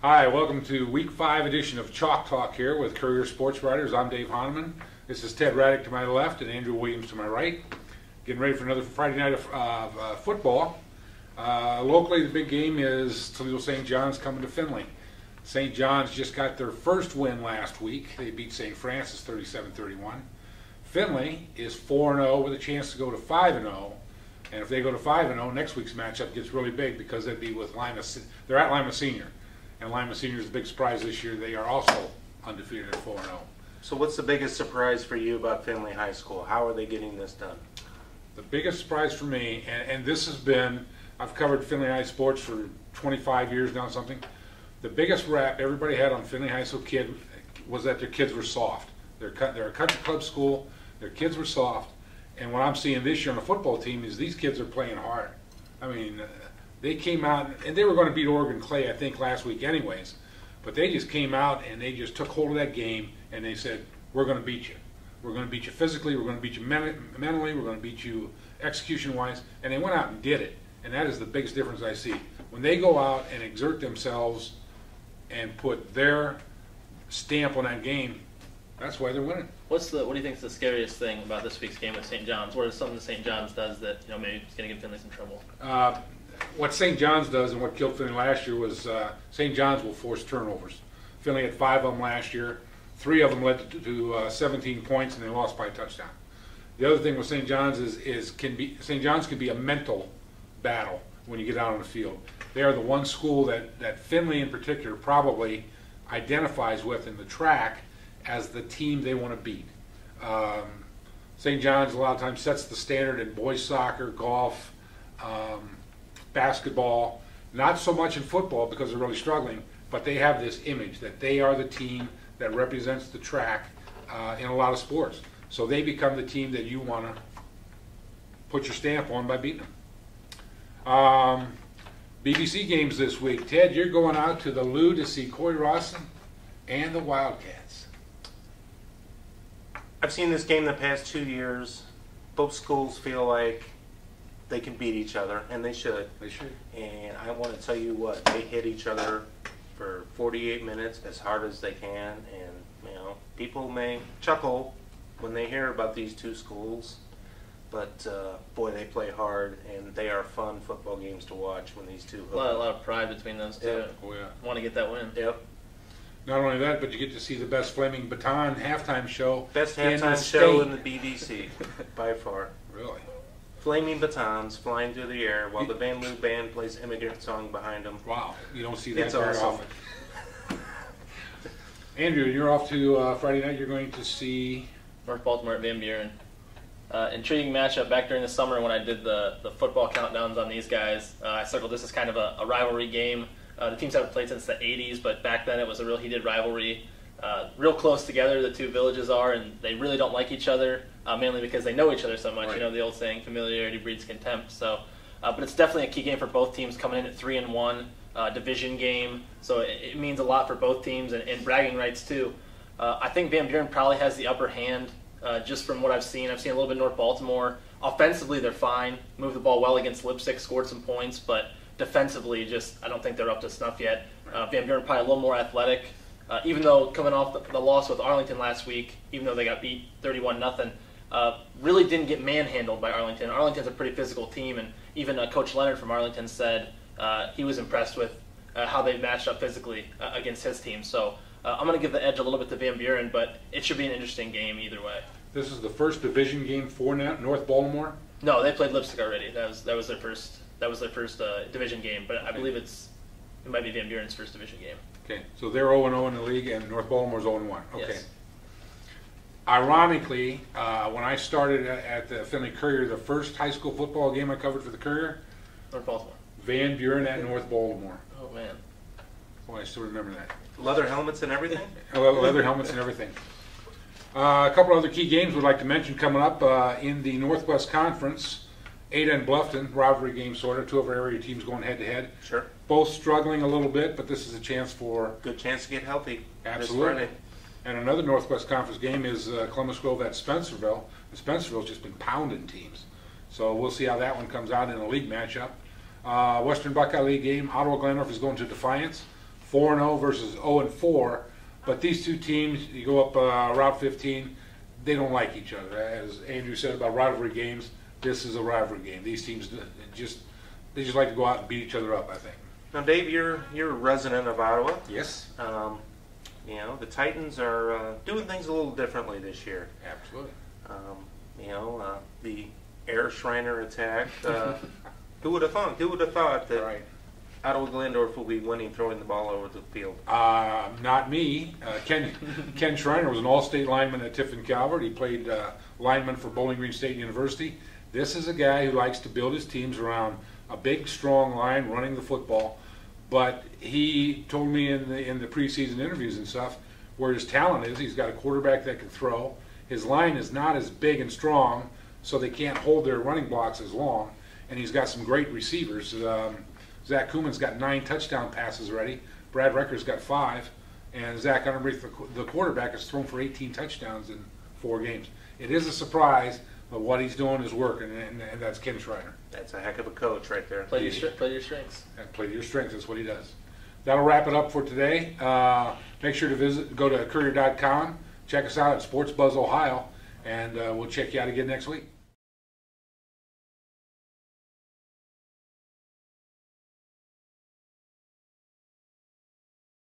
Hi, welcome to Week 5 edition of Chalk Talk here with Courier Sports Writers. I'm Dave Hanneman. This is Ted Radick to my left and Andrew Williams to my right. Getting ready for another Friday night of football. Locally, the big game is Toledo St. John's coming to Findlay. St. John's just got their first win last week. They beat St. Francis 37-31. Findlay is 4-0 with a chance to go to 5-0. And if they go to 5-0, next week's matchup gets really big because they'd be with Lima. They're at Lima Senior. And Lima Senior is a big surprise this year. They are also undefeated at 4-0. So what's the biggest surprise for you about Findlay High School? How are they getting this done? The biggest surprise for me, and this has been, I've covered Findlay High sports for 25 years now, something. The biggest rap everybody had on Findlay High School kid was that their kids were soft. They're a country club school. Their kids were soft. And what I'm seeing this year on the football team is these kids are playing hard. I mean, they came out, and they were going to beat Oregon Clay, I think, last week anyways. But they just came out, and they just took hold of that game, and they said, we're going to beat you. We're going to beat you physically. We're going to beat you mentally. We're going to beat you execution-wise. And they went out and did it. And that is the biggest difference I see. When they go out and exert themselves and put their stamp on that game, that's why they're winning. What do you think is the scariest thing about this week's game with St. John's? What is something that St. John's does that maybe is going to give Findlay some trouble? What St. John's does and what killed Findlay last year was St. John's will force turnovers. Findlay had 5 of them last year. 3 of them led to 17 points, and they lost by a touchdown. The other thing with St. John's is St. John's can be a mental battle when you get out on the field. They are the one school that Findlay in particular probably identifies with in the track as the team they want to beat. St. John's a lot of times sets the standard in boys soccer, golf, basketball, not so much in football because they're really struggling, but they have this image that they are the team that represents the track in a lot of sports. So they become the team that you want to put your stamp on by beating them. BBC games this week. Ted, you're going out to the Lou to see Cory-Rawson and the Wildcats. I've seen this game the past 2 years. Both schools feel like they can beat each other, and they should. They should. And I want to tell you what, they hit each other for 48 minutes as hard as they can, and people may chuckle when they hear about these two schools, but boy, they play hard, and they are fun football games to watch when these two. A lot of pride between those two. Yep. Oh, yeah. Want to get that win. Yep. Not only that, but you get to see the best Flaming Baton halftime show. Best halftime show in the BDC, by far. Really? Flaming batons flying through the air while the Van Loo Band plays Immigrant Song behind them. Wow, you don't see that It's very awesome. often. Andrew, you're off to Friday night. You're going to see North Baltimore at Van Buren. Intriguing matchup. Back during the summer when I did the football countdowns on these guys, I circled this as kind of a rivalry game. The teams haven't played since the 80s, but back then it was a real heated rivalry. Real close together, the two villages are, and they really don't like each other, mainly because they know each other so much. Right. The old saying, familiarity breeds contempt. So, but it's definitely a key game for both teams coming in at 3-1, division game. So it means a lot for both teams and bragging rights too. I think Van Buren probably has the upper hand just from what I've seen. I've seen a little bit of North Baltimore. Offensively, they're fine. Moved the ball well against Lipstick, scored some points, but defensively, I don't think they're up to snuff yet. Van Buren probably a little more athletic. Even though coming off the loss with Arlington last week, even though they got beat 31-0, really didn't get manhandled by Arlington. Arlington's a pretty physical team, and even Coach Leonard from Arlington said he was impressed with how they matched up physically against his team. So I'm going to give the edge a little bit to Van Buren, but it should be an interesting game either way. This is the first division game for North Baltimore? No, they played Lipstick already. That was their first division game, but I believe it might be Van Buren's first division game. Okay, so they're 0-0 in the league, and North Baltimore's 0-1. Okay. Yes. Ironically, when I started at the Findlay Courier, the first high school football game I covered for the Courier, North Baltimore. Van Buren at North Baltimore. Oh, man. Boy, I still remember that. Leather helmets and everything? Leather helmets and everything. A couple other key games we'd like to mention coming up in the Northwest Conference. Ada and Bluffton, rivalry game sort of, two of our area teams going head-to-head. Sure. Both struggling a little bit, but this is a chance for... Good chance to get healthy. Absolutely. This Friday. And another Northwest Conference game is Columbus Grove at Spencerville. And Spencerville's just been pounding teams. So we'll see how that one comes out in a league matchup. Western Buckeye League game, Ottawa-Glandorf is going to Defiance. 4-0 versus 0-4. But these two teams, you go up Route 15, they don't like each other. As Andrew said about rivalry games, this is a rivalry game. These teams just like to go out and beat each other up, I think. Now, Dave, you're a resident of Ottawa. Yes. You know, the Titans are doing things a little differently this year. Absolutely. You know, the Air Shriner attack. Who would have thought? Who would have thought that Right. Ottawa-Glandorf will be winning, throwing the ball over the field? Not me. Ken Shriner was an all-state lineman at Tiffin Calvert. He played lineman for Bowling Green State University. This is a guy who likes to build his teams around a big, strong line running the football. But he told me in the preseason interviews and stuff where his talent is. He's got a quarterback that can throw. His line is not as big and strong, so they can't hold their running blocks as long. And he's got some great receivers. Zach Kuman's got 9 touchdown passes already. Brad Recker's got 5. And Zach Underbrink, the quarterback, has thrown for 18 touchdowns in 4 games. It is a surprise, but what he's doing is working, and that's Ken Shriner. That's a heck of a coach right there. Play your strengths. And play to your strengths. That's what he does. That'll wrap it up for today. Make sure to go to Courier.com. Check us out at Sports Buzz Ohio, and we'll check you out again next week.